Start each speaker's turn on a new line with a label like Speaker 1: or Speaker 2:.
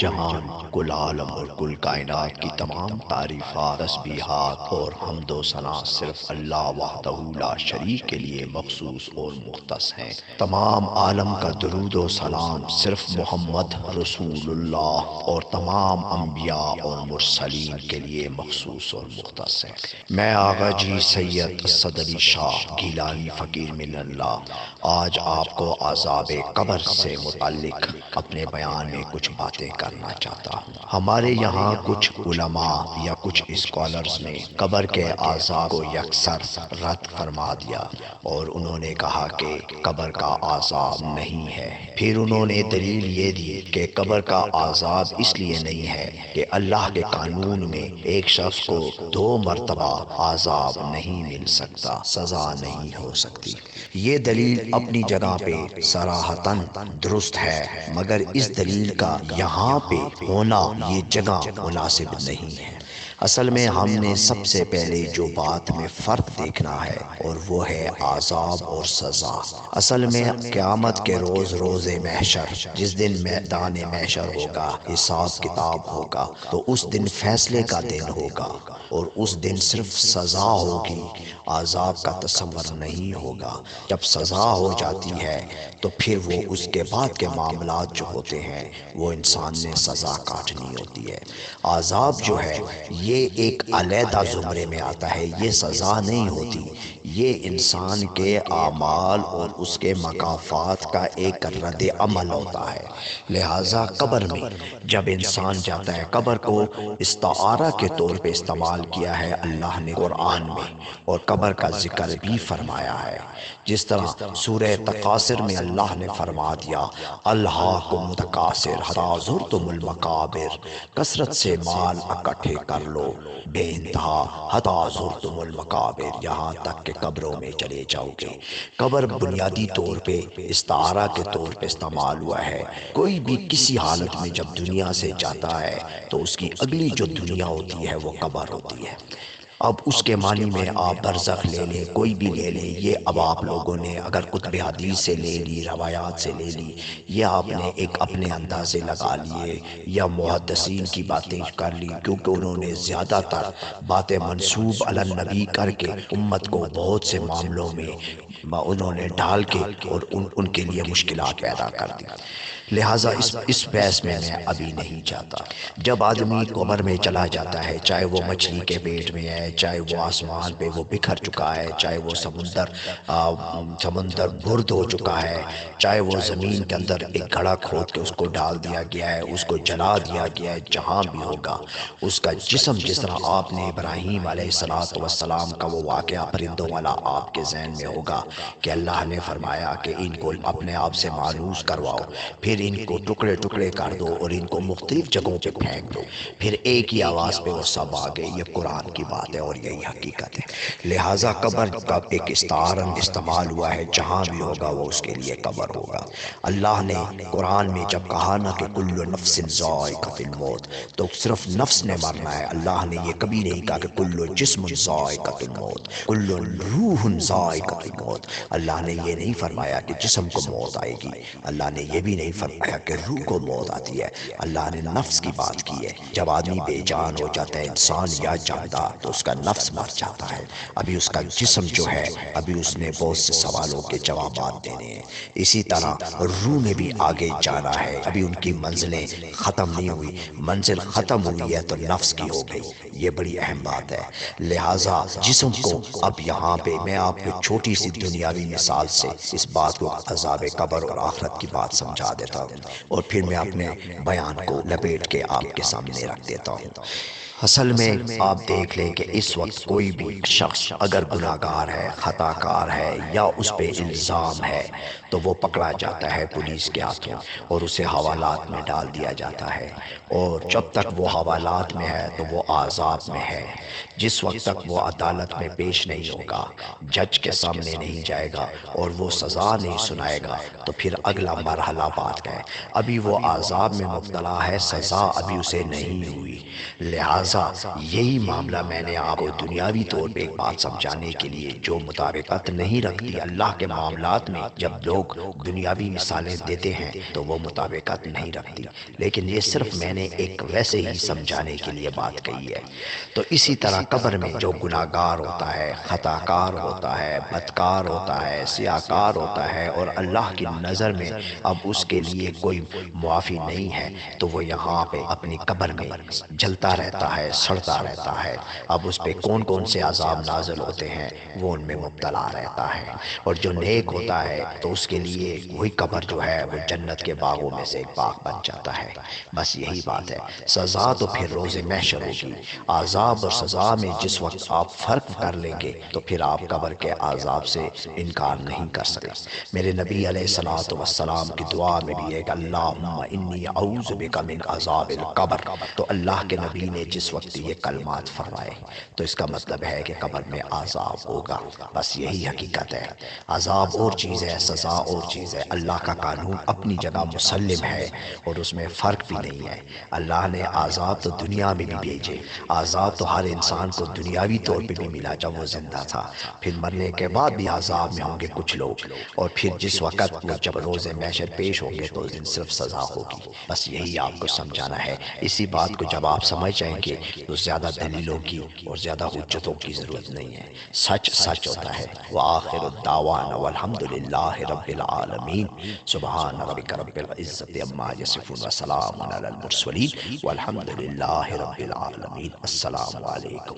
Speaker 1: جہان، کل عالم اور کل کائنات کی تمام تعریفات، تسبیحات اور حمد و ثنا صرف اللہ وحدہ لا شریک کے لیے مخصوص اور مختص ہیں۔ تمام عالم کا درود و سلام صرف محمد رسول اللہ اور تمام انبیاء اور مرسلین کے لیے مخصوص اور مختص ہے۔ میں آغا جی سید اسد علی شاہ گیلانی فقیر من اللہ آج آپ کو عذاب قبر سے متعلق اپنے بیان میں کچھ باتیں کرنا چاہتا ہوں۔ ہمارے یہاں کچھ علماء یا کچھ اسکالرز نے قبر کے عذاب کو یکسر رد فرما دیا اور انہوں نے کہا کہ قبر کا عذاب نہیں ہے۔ پھر انہوں نے دلیل یہ دی کہ قبر کا عذاب اس لیے نہیں ہے کہ اللہ کے قانون میں ایک شخص کو 2 مرتبہ عذاب نہیں مل سکتا، سزا نہیں ہو سکتی۔ یہ دلیل اپنی جگہ پہ صراحتاً درست ہے، مگر اس دلیل کا یہاں پہ ہونا یہ جگہ مناسب نہیں ہے۔ اصل میں ہم نے سب سے پہلے جو بات میں فرق دیکھنا ہے اور وہ ہے عذاب اور سزا۔ اصل میں قیامت کے روز محشر، جس دن میدان محشر ہوگا، حساب کتاب ہوگا، تو اس دن فیصلے کا دن ہوگا اور اس دن صرف سزا ہوگی، عذاب کا تصور نہیں ہوگا۔ جب سزا ہو جاتی ہے تو پھر وہ اس کے بعد کے معاملات جو ہوتے ہیں وہ انسان نے سزا کاٹنی ہوتی ہے۔ عذاب جو ہے یہ ایک علیحدہ زمرے میں آتا ہے، یہ سزا نہیں ہوتی، یہ انسان کے اعمال اور اس کے مکافات کا ایک رد عمل ہوتا ہے۔ لہٰذا قبر میں جب انسان جاتا ہے، قبر کو استعارہ کے طور پہ استعمال کیا ہے اللہ نے قرآن میں، اور قبر کا ذکر بھی فرمایا ہے۔ جس طرح سورہ تکاثر میں اللہ نے فرما دیا الہاکم تکاثر حتی زرتم المقابر، کثرت سے مال اکٹھے کر لو بے انتہا حتی زرتم المقابر، یہاں تک کہ قبروں میں چلے جاؤ گے۔ قبر بنیادی طور پہ استعارہ کے طور پہ استعمال ہوا ہے۔ کوئی بھی کسی حالت میں جب دنیا سے جاتا ہے تو اس کی اگلی جو دنیا ہوتی ہے وہ قبر ہوتی ہے۔ اب اس کے معنی میں آپ برزخ لے لیں، کوئی بھی لے لیں، یہ اب آپ لوگوں نے اگر کتب حدیث سے لے لی، روایات سے لے لی، یہ آپ نے ایک اپنے اندازے لگا لیے یا محدثین کی باتیں کر لی، کیونکہ انہوں نے زیادہ تر باتیں منسوب علی النبی کر کے امت کو بہت سے معاملوں میں انہوں نے ڈال کے اور ان کے لیے مشکلات پیدا کر دی۔ لہٰذا اس بحث میں ابھی نہیں جاتا۔ جب آدمی قبر میں چلا جاتا ہے، چاہے وہ مچھلی کے پیٹ میں ہے، چاہے وہ آسمان پہ وہ بکھر چکا ہے، چاہے وہ سمندر برد ہو چکا ہے، چاہے وہ زمین کے اندر ایک گڑھا کھود کے اس کو ڈال دیا گیا ہے، اس کو جلا دیا گیا ہے، جہاں بھی ہوگا اس کا جسم، جس طرح آپ نے ابراہیم علیہ السلام کا وہ واقعہ پرندوں والا آپ کے ذہن میں ہوگا کہ اللہ نے فرمایا کہ ان کو اپنے آپ سے مانوس کرواؤ، پھر ان کو ٹکڑے ٹکڑے کر دو اور ان کو مختلف جگہوں پہ پھینک دو، پھر ایک ہی آواز پہ وہ سب آ گئے۔ یہ قرآن کی بات ہے اور یہی حقیقت ہے۔ لہٰذا قبر کا ایک استعارن استعمال ہوا ہے، جہاں بھی ہوگا وہ اس کے لیے قبر ہوگا۔ اللہ نے قرآن میں جب کہا نا کہ کل نفس ذائقۃ الموت، تو صرف نفس نے مرنا ہے۔ اللہ نے یہ کبھی نہیں کہا کہ کل جسم ذائقۃ الموت، کل روح ذائقۃ الموت۔ اللہ نے یہ نہیں فرمایا کہ جسم کو موت آئے گی، اللہ نے یہ بھی نہیں فرمایا کہ روح کو موت آتی ہے۔ اللہ نے نفس کی بات کی ہے۔ جب آدمی بے جان ہو جاتا ہے، انسان یا جاندار، تو اس کا نفس مر جاتا ہے، ابھی اس کا جسم جو ہے ابھی اس نے بہت سے سوالوں کے جوابات دینے ہیں۔ اسی طرح روح نے بھی آگے جانا ہے، ابھی ان کی منزلیں ختم نہیں ہوئی، منزل ختم ہوئی ہے تو نفس کی ہو گئی۔ یہ بڑی اہم بات ہے۔ لہٰذا جسم کو اب یہاں پہ میں آپ کو چھوٹی سی دنیاوی مثال سے اس بات کو عذاب قبر اور آخرت کی بات سمجھا دیتا ہوں، اور پھر میں اپنے بیان کو لپیٹ کے آپ کے سامنے رکھ دیتا ہوں۔ اصل میں آپ دیکھ لیں کہ اس وقت کوئی بھی شخص اگر گناہگار ہے، خطا کار ہے، یا اس پہ الزام ہے، تو وہ پکڑا جاتا ہے پولیس کے ہاتھوں اور اسے حوالات میں ڈال دیا جاتا ہے، اور جب تک وہ حوالات میں ہے تو وہ عذاب میں ہے۔ جس وقت تک وہ عدالت میں پیش نہیں ہوگا، جج کے سامنے نہیں جائے گا اور وہ سزا نہیں سنائے گا، تو پھر اگلا مرحلہ بات ہے۔ ابھی وہ عذاب میں مبتلا ہے، سزا ابھی اسے نہیں ہوئی۔ لہٰذا یہی معاملہ میں نے آپ کو دنیاوی طور پہ ایک بات سمجھانے کے لیے جو مطابقت نہیں رکھتی اللہ کے معاملات میں، جب لوگ دنیاوی مثالیں دیتے ہیں تو وہ مطابقت نہیں رکھتی، لیکن یہ صرف میں نے ایک ویسے ہی سمجھانے کے لیے بات کہی ہے۔ تو اسی طرح قبر میں جو گناہ گار ہوتا ہے، خطا کار ہوتا ہے، بدکار ہوتا ہے، سیاکار ہوتا ہے، اور اللہ کی نظر میں اب اس کے لیے کوئی معافی نہیں ہے، تو وہ یہاں پہ اپنی قبر میں جلتا رہتا ہے، سڑتا رہتا ہے۔ اب اس پہ کون کون سے عذاب نازل ہوتے ہیں وہ ان میں مبتلا رہتا ہے۔ اور جو نیک ہوتا ہے تو اس کے لیے وہی قبر جو ہے وہ جنت کے باغوں میں سے ایک باغ بن جاتا ہے۔ بس یہی بات ہے۔ سزا تو پھر روز محشر ہوگی۔ عذاب اور سزا میں جس وقت آپ فرق کر لیں گے تو پھر آپ قبر کے عذاب سے انکار نہیں کر سکتے۔ میرے نبی علیہ الصلوۃ والسلام کی دعا میں بھی ایک اللہم انی اعوذ بک من عذاب القبر، تو اللہ کے نبی نے جس وقت یہ کلمات فرمائے تو اس کا مطلب ہے کہ قبر میں عذاب ہوگا۔ بس یہی حقیقت ہے۔ عذاب اور چیز ہے، سزا اور چیز ہے۔ اللہ کا قانون اپنی جگہ مسلم ہے اور اس میں فرق بھی نہیں ہے۔ اللہ نے عذاب تو دنیا میں بھی بھیجے، عذاب تو ہر انسان کو دنیاوی طور پہ بھی ملا جب وہ زندہ تھا، پھر مرنے کے بعد بھی عذاب میں ہوں گے کچھ لوگ، اور پھر جس وقت وہ جب روز محشر پیش ہوں گے تو اس دن صرف سزا ہوگی۔ بس یہی آپ کو سمجھانا ہے۔ اسی بات کو جب آپ سمجھ جائیں گے تو زیادہ دلیلوں کی اور زیادہ حجتوں کی ضرورت نہیں ہے۔ سچ سچ ہوتا ہے۔ وآخر الدعوانا والحمد للہ رب العالمین۔ سبحان ربک رب العزت عما یصفون وسلام علی المرسلین والحمد للہ رب العالمین۔ السلام علیکم۔